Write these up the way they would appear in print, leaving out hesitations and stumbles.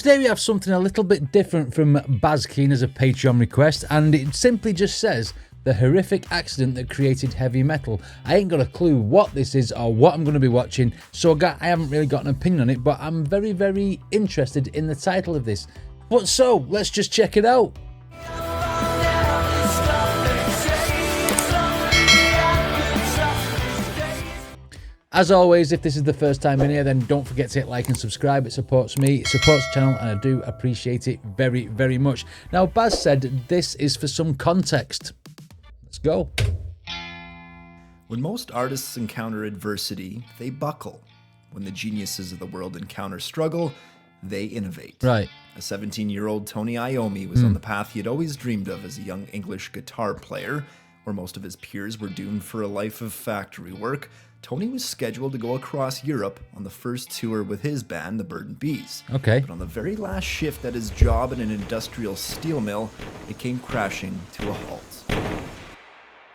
Today we have something a little bit different from Baz Keen as a Patreon request, and it simply just says the horrific accident that created heavy metal. I ain't got a clue what this is or what I'm going to be watching, so I haven't really got an opinion on it, but I'm very, very interested in the title of this. But so, let's just check it out. As always, if this is the first time in here, then don't forget to hit like and subscribe. It supports me, it supports the channel, and I do appreciate it very, very much. Now, Baz said this is for some context. Let's go. When most artists encounter adversity, they buckle. When the geniuses of the world encounter struggle, they innovate. Right. A 17-year-old Tony Iommi was on the path he had always dreamed of as a young English guitar player. Where most of his peers were doomed for a life of factory work, Tony was scheduled to go across Europe on the first tour with his band, the Bird and Bees. Okay. But on the very last shift at his job in an industrial steel mill, it came crashing to a halt.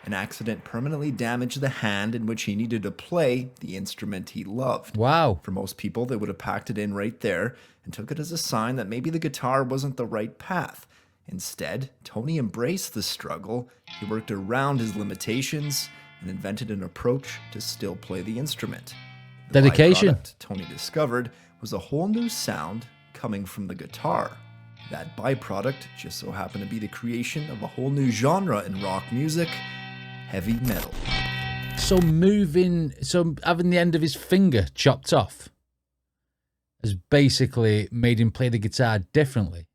An accident permanently damaged the hand in which he needed to play the instrument he loved. Wow. For most people, they would have packed it in right there and took it as a sign that maybe the guitar wasn't the right path. Instead, Tony embraced the struggle, he worked around his limitations, and invented an approach to still play the instrument. The Dedication. byproduct Tony discovered was a whole new sound coming from the guitar. That byproduct just so happened to be the creation of a whole new genre in rock music, heavy metal. So having the end of his finger chopped off has basically made him play the guitar differently,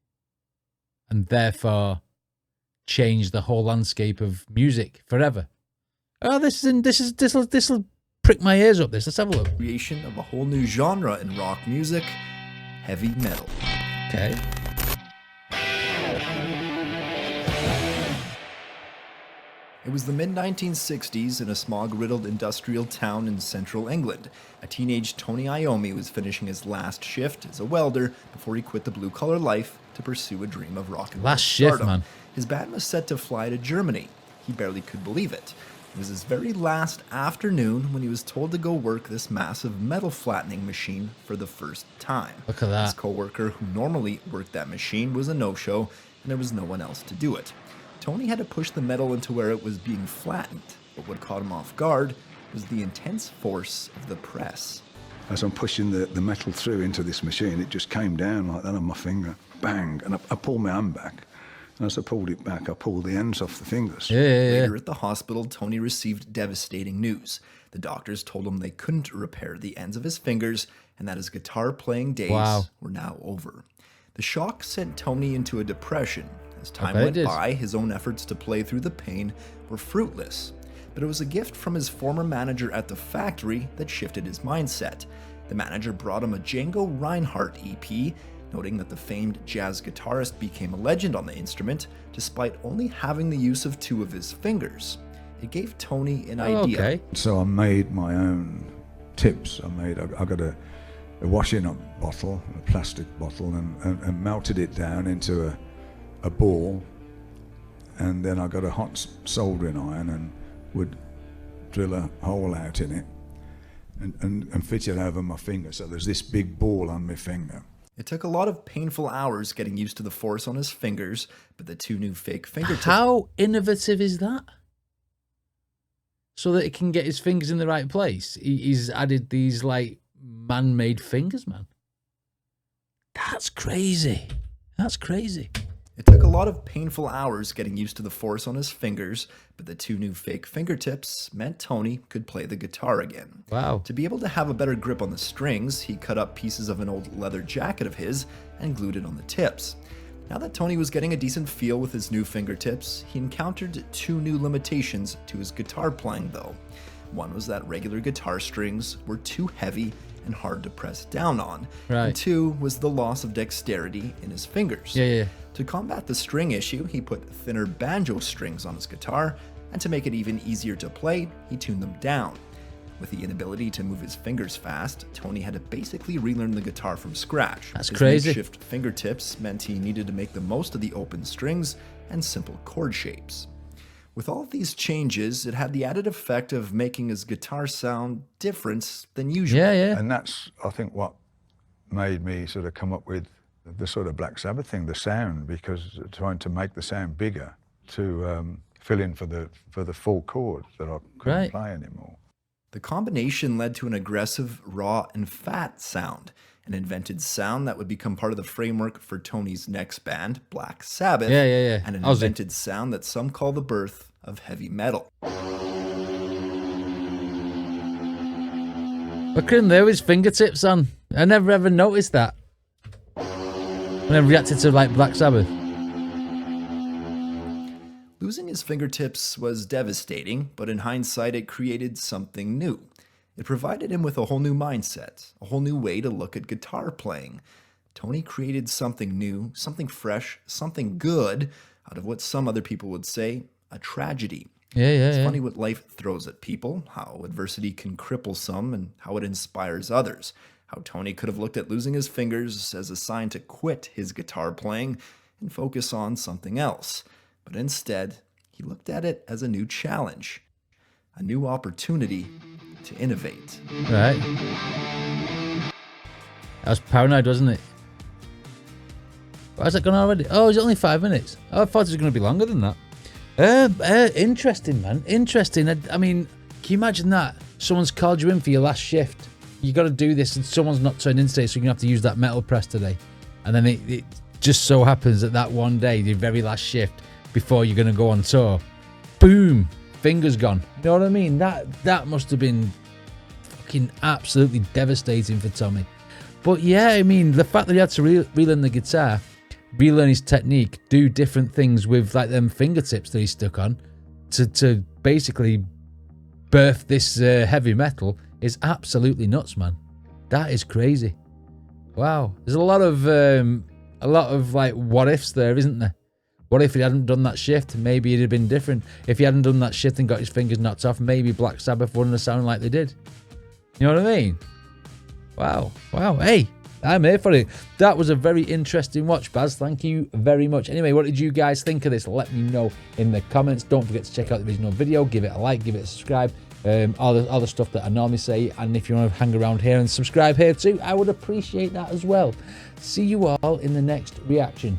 and therefore changed the whole landscape of music forever. Oh, this'll prick my ears up. Let's have a look. Creation of a whole new genre in rock music, heavy metal. Okay. It was the mid-1960s in a smog-riddled industrial town in central England. A teenage Tony Iommi was finishing his last shift as a welder before he quit the blue-collar life to pursue a dream of rock and roll Last shift, stardom. man. His band was set to fly to Germany. He barely could believe it. It was his very last afternoon when he was told to go work this massive metal flattening machine for the first time. Look at that. His co-worker who normally worked that machine was a no-show, and there was no one else to do it. Tony had to push the metal into where it was being flattened, but what caught him off guard was the intense force of the press. As I'm pushing the metal through into this machine, it just came down like that on my finger, bang, and I pulled my hand back. And as I pulled it back, I pulled the ends off the fingers. Yeah. Later at the hospital, Tony received devastating news. The doctors told him they couldn't repair the ends of his fingers and that his guitar playing days were now over. The shock sent Tony into a depression. As time went by, his own efforts to play through the pain were fruitless. But it was a gift from his former manager at the factory that shifted his mindset. The manager brought him a Django Reinhardt EP, noting that the famed jazz guitarist became a legend on the instrument despite only having the use of two of his fingers. It gave Tony an idea. Okay. So I made my own tips. I got a washing up bottle, a plastic bottle, and melted it down into a ball, and then I got a hot soldering iron and would drill a hole out in it and fit it over my finger. So there's this big ball on my finger. It took a lot of painful hours getting used to the force on his fingers, but the two new fake fingertips... How innovative is that? So that it can get his fingers in the right place. He's added these, like, man-made fingers, man. That's crazy. That's crazy. It took a lot of painful hours getting used to the force on his fingers, but the two new fake fingertips meant Tony could play the guitar again. Wow. To be able to have a better grip on the strings, he cut up pieces of an old leather jacket of his and glued it on the tips. Now that Tony was getting a decent feel with his new fingertips, he encountered two new limitations to his guitar playing though. One was that regular guitar strings were too heavy and hard to press down on. Right. And two was the loss of dexterity in his fingers. Yeah. To combat the string issue, he put thinner banjo strings on his guitar, and to make it even easier to play, he tuned them down. With the inability to move his fingers fast, Tony had to basically relearn the guitar from scratch. That's his crazy. makeshift fingertips meant he needed to make the most of the open strings and simple chord shapes. With all of these changes, it had the added effect of making his guitar sound different than usual. Yeah. And that's, I think, what made me sort of come up with the sort of Black Sabbath thing, the sound, because trying to make the sound bigger to fill in for the full chords that I couldn't play anymore. The combination led to an aggressive, raw, and fat sound, an invented sound that would become part of the framework for Tony's next band, Black Sabbath, and an invented sound that some call the birth of heavy metal. Look at him there with his fingertips on. I never ever noticed that when I reacted to like Black Sabbath. Losing his fingertips was devastating, but in hindsight it created something new. It provided him with a whole new mindset, a whole new way to look at guitar playing. Tony created something new, something fresh, something good, out of what some other people would say, a tragedy. It's funny what life throws at people, how adversity can cripple some, and how it inspires others. How Tony could have looked at losing his fingers as a sign to quit his guitar playing and focus on something else. But instead, he looked at it as a new challenge, a new opportunity to innovate. Right. That was Paranoid, wasn't it? Why is that gone already? Oh, it's only 5 minutes. Oh, I thought it was going to be longer than that. Interesting, man. Interesting. I mean, can you imagine that? Someone's called you in for your last shift. You got to do this, and someone's not turned in today, so you're going to have to use that metal press today. And then it just so happens that one day, your very last shift, before you're going to go on tour, boom, fingers gone. You know what I mean? That must have been fucking absolutely devastating for Tommy. But yeah, I mean, the fact that he had to relearn the guitar, relearn his technique, do different things with like them fingertips that he stuck on to basically birth this heavy metal is absolutely nuts, man. That is crazy. Wow. There's a lot of like what ifs there, isn't there? What if he hadn't done that shift? Maybe it'd have been different. If he hadn't done that shift and got his fingers knocked off, maybe Black Sabbath wouldn't have sounded like they did. You know what I mean? Wow. Hey, I'm here for it. That was a very interesting watch, Baz. Thank you very much. Anyway, what did you guys think of this? Let me know in the comments. Don't forget to check out the original video. Give it a like, give it a subscribe. All the stuff that I normally say. And if you want to hang around here and subscribe here too, I would appreciate that as well. See you all in the next reaction.